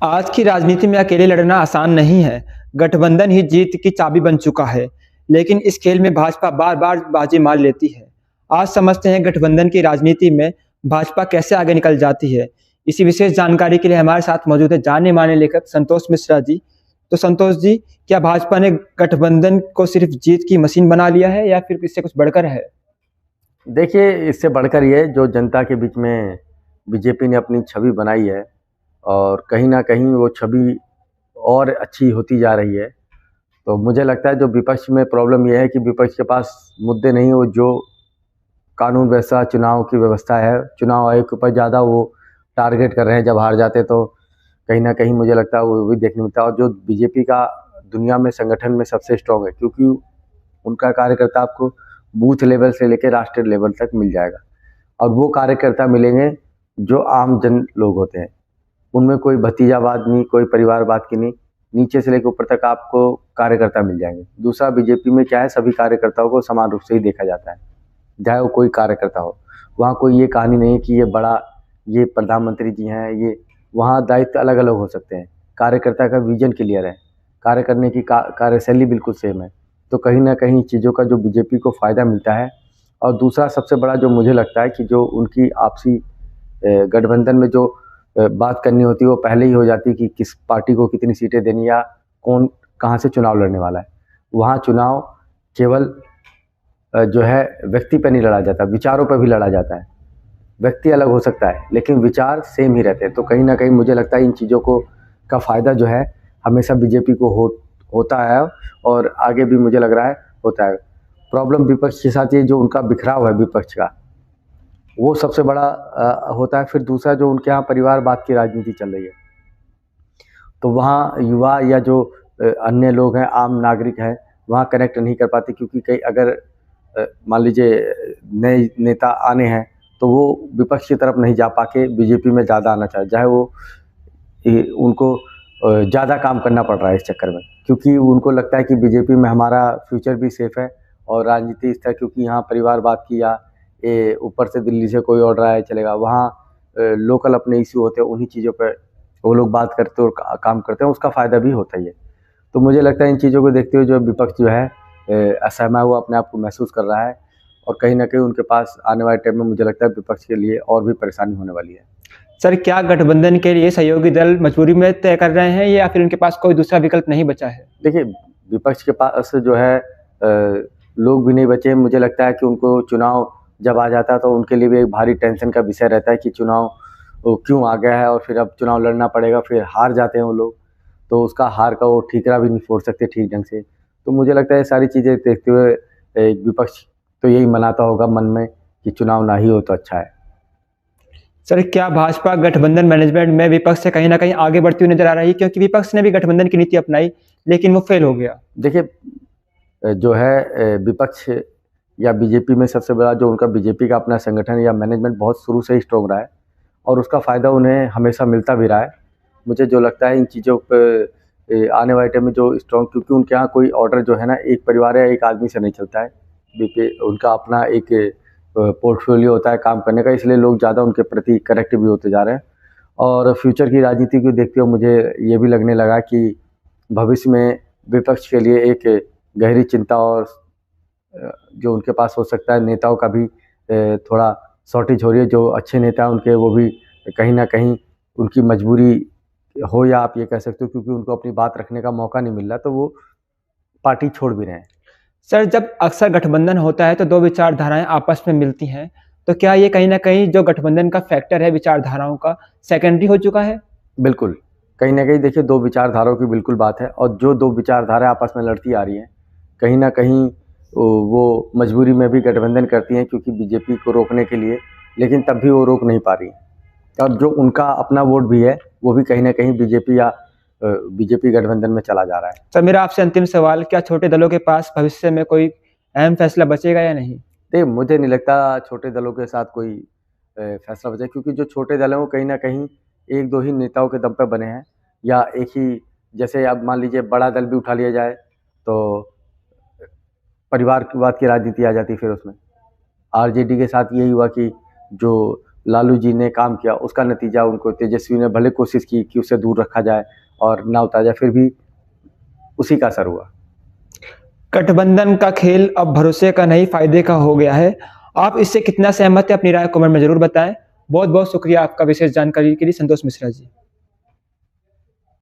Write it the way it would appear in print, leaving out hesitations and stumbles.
आज की राजनीति में अकेले लड़ना आसान नहीं है। गठबंधन ही जीत की चाबी बन चुका है, लेकिन इस खेल में भाजपा बार-बार बाजी मार लेती है। आज समझते हैं गठबंधन की राजनीति में भाजपा कैसे आगे निकल जाती है। इसी विशेष जानकारी के लिए हमारे साथ मौजूद है जाने-माने लेखक संतोष मिश्रा जी। तो संतोष जी, क्या भाजपा ने गठबंधन को सिर्फ जीत की मशीन बना लिया है या फिर इससे कुछ बढ़कर है? देखिए, इससे बढ़कर ये जो जनता के बीच में बीजेपी ने अपनी छवि बनाई है और कहीं न कहीं वो छवि और अच्छी होती जा रही है। तो मुझे लगता है जो विपक्ष में प्रॉब्लम ये है कि विपक्ष के पास मुद्दे नहीं है, वो जो कानून व्यवस्था, चुनाव की व्यवस्था है, चुनाव आयोग के ऊपर ज़्यादा वो टारगेट कर रहे हैं। जब हार जाते तो कहीं न कहीं मुझे लगता है वो भी देखने मिलता है। और जो बीजेपी का दुनिया में संगठन में सबसे स्ट्रॉन्ग है, क्योंकि उनका कार्यकर्ता आपको बूथ लेवल से लेकर राष्ट्रीय लेवल तक मिल जाएगा। और वो कार्यकर्ता मिलेंगे जो आम जन लोग होते हैं, उनमें कोई भतीजावाद नहीं, कोई परिवारवाद की नहीं, नीचे से लेकर ऊपर तक आपको कार्यकर्ता मिल जाएंगे। दूसरा, बीजेपी में क्या है, सभी कार्यकर्ताओं को समान रूप से ही देखा जाता है, चाहे वो कोई कार्यकर्ता हो। वहाँ कोई ये कहानी नहीं है कि ये बड़ा, ये प्रधानमंत्री जी हैं, ये वहाँ दायित्व अलग अलग हो सकते हैं। कार्यकर्ता का विजन क्लियर है, कार्य करने की कार्यशैली बिल्कुल सेम है। तो कहीं ना कहीं चीज़ों का जो बीजेपी को फ़ायदा मिलता है। और दूसरा सबसे बड़ा जो मुझे लगता है कि जो उनकी आपसी गठबंधन में जो बात करनी होती है वो पहले ही हो जाती है कि किस पार्टी को कितनी सीटें देनी या कौन कहाँ से चुनाव लड़ने वाला है। वहाँ चुनाव केवल जो है व्यक्ति पे नहीं लड़ा जाता, विचारों पे भी लड़ा जाता है। व्यक्ति अलग हो सकता है लेकिन विचार सेम ही रहते हैं। तो कहीं ना कहीं मुझे लगता है इन चीज़ों को का फ़ायदा जो है हमेशा बीजेपी को होता है और आगे भी मुझे लग रहा है होता है। प्रॉब्लम विपक्ष के साथ ये जो उनका बिखराव है विपक्ष का, वो सबसे बड़ा होता है। फिर दूसरा जो उनके यहाँ परिवारवाद की राजनीति चल रही है, तो वहाँ युवा या जो अन्य लोग हैं, आम नागरिक हैं, वहाँ कनेक्ट नहीं कर पाते, क्योंकि कई अगर मान लीजिए नए नेता आने हैं तो वो विपक्ष की तरफ नहीं जा पाके बीजेपी में ज़्यादा आना चाहे, चाहे वो उनको ज़्यादा काम करना पड़ रहा है इस चक्कर में, क्योंकि उनको लगता है कि बीजेपी में हमारा फ्यूचर भी सेफ है और राजनीति इस तरह, क्योंकि यहाँ परिवारवाद की या ऊपर से दिल्ली से कोई ऑर्डर आया चलेगा, वहाँ लोकल अपने इश्यू होते हैं, उन्हीं चीज़ों पर वो लोग बात करते और काम करते हैं, उसका फ़ायदा भी होता ही है। तो मुझे लगता है इन चीज़ों को देखते हुए जो विपक्ष जो है असहमा हुआ अपने आप को महसूस कर रहा है और कहीं न कहीं उनके पास आने वाले टाइम में मुझे लगता है विपक्ष के लिए और भी परेशानी होने वाली है। सर, क्या गठबंधन के लिए सहयोगी दल मजबूरी में तय कर रहे हैं या फिर उनके पास कोई दूसरा विकल्प नहीं बचा है? देखिए, विपक्ष के पास जो है लोग भी नहीं बचे। मुझे लगता है कि उनको चुनाव जब आ जाता है तो उनके लिए भी एक भारी टेंशन का विषय रहता है कि चुनाव क्यों आ गया है और फिर अब चुनाव लड़ना पड़ेगा, फिर हार जाते हैं वो लोग, तो उसका हार का वो ठीकरा भी नहीं फोड़ सकते ठीक ढंग से। तो मुझे लगता है ये सारी चीज़ें देखते हुए विपक्ष तो यही मनाता होगा मन में कि चुनाव ना ही हो तो अच्छा है। सर, क्या भाजपा गठबंधन मैनेजमेंट में विपक्ष से कहीं न कहीं आगे बढ़ती हुई नज़र आ रही है? क्योंकि विपक्ष ने भी गठबंधन की नीति अपनाई, लेकिन वो फेल हो गया। देखिए, जो है विपक्ष या बीजेपी में सबसे बड़ा जो उनका बीजेपी का अपना संगठन या मैनेजमेंट बहुत शुरू से ही स्ट्रॉन्ग रहा है और उसका फ़ायदा उन्हें हमेशा मिलता भी रहा है। मुझे जो लगता है इन चीज़ों पे आने वाले टाइम में जो स्ट्रॉन्ग, क्योंकि उनके यहाँ कोई ऑर्डर जो है ना एक परिवार या एक आदमी से नहीं चलता है। बीपी उनका अपना एक पोर्टफोलियो होता है काम करने का, इसलिए लोग ज़्यादा उनके प्रति करेक्ट भी होते जा रहे हैं। और फ्यूचर की राजनीति को देखते हुए मुझे ये भी लगने लगा कि भविष्य में विपक्ष के लिए एक गहरी चिंता और जो उनके पास हो सकता है नेताओं का भी थोड़ा शॉर्टेज हो रही है। जो अच्छे नेता हैं उनके वो भी कहीं न कहीं उनकी मजबूरी हो या आप ये कह सकते हो, क्योंकि उनको अपनी बात रखने का मौका नहीं मिल रहा तो वो पार्टी छोड़ भी रहे हैं। सर, जब अक्सर गठबंधन होता है तो 2 विचारधाराएँ आपस में मिलती हैं, तो क्या ये कहीं न कहीं जो गठबंधन का फैक्टर है विचारधाराओं का, सेकेंडरी हो चुका है? बिल्कुल, कहीं न कहीं देखिए 2 विचारधाराओं की बिल्कुल बात है और जो 2 विचारधाराएँ आपस में लड़ती आ रही हैं, कहीं न कहीं वो मजबूरी में भी गठबंधन करती हैं, क्योंकि बीजेपी को रोकने के लिए, लेकिन तब भी वो रोक नहीं पा रही हैं। और जो उनका अपना वोट भी है, वो भी कहीं न कहीं बीजेपी या बीजेपी गठबंधन में चला जा रहा है। सर, मेरा आपसे अंतिम सवाल, क्या छोटे दलों के पास भविष्य में कोई अहम फैसला बचेगा या नहीं? देखिए, मुझे नहीं लगता छोटे दलों के साथ कोई फैसला बचा, क्योंकि जो छोटे दल हैं वो कहीं न कहीं 1-2 ही नेताओं के दम पे बने हैं या एक ही, जैसे अब मान लीजिए बड़ा दल भी उठा लिया जाए, तो परिवारवाद की राजनीति आ जाती है फिर उसमें। आरजेडी के साथ यही हुआ कि जो लालू जी ने काम किया, उसका नतीजा उनको तेजस्वी ने भले कोशिश की कि उसे दूर रखा जाए और ना उतारा जाए, फिर भी उसी का असर हुआ। गठबंधन का खेल अब भरोसे का नहीं फायदे का हो गया है। आप इससे कितना सहमत हैं? अपनी राय कमेंट में जरूर बताएं। बहुत बहुत शुक्रिया आपका विशेष जानकारी के लिए, संतोष मिश्रा जी।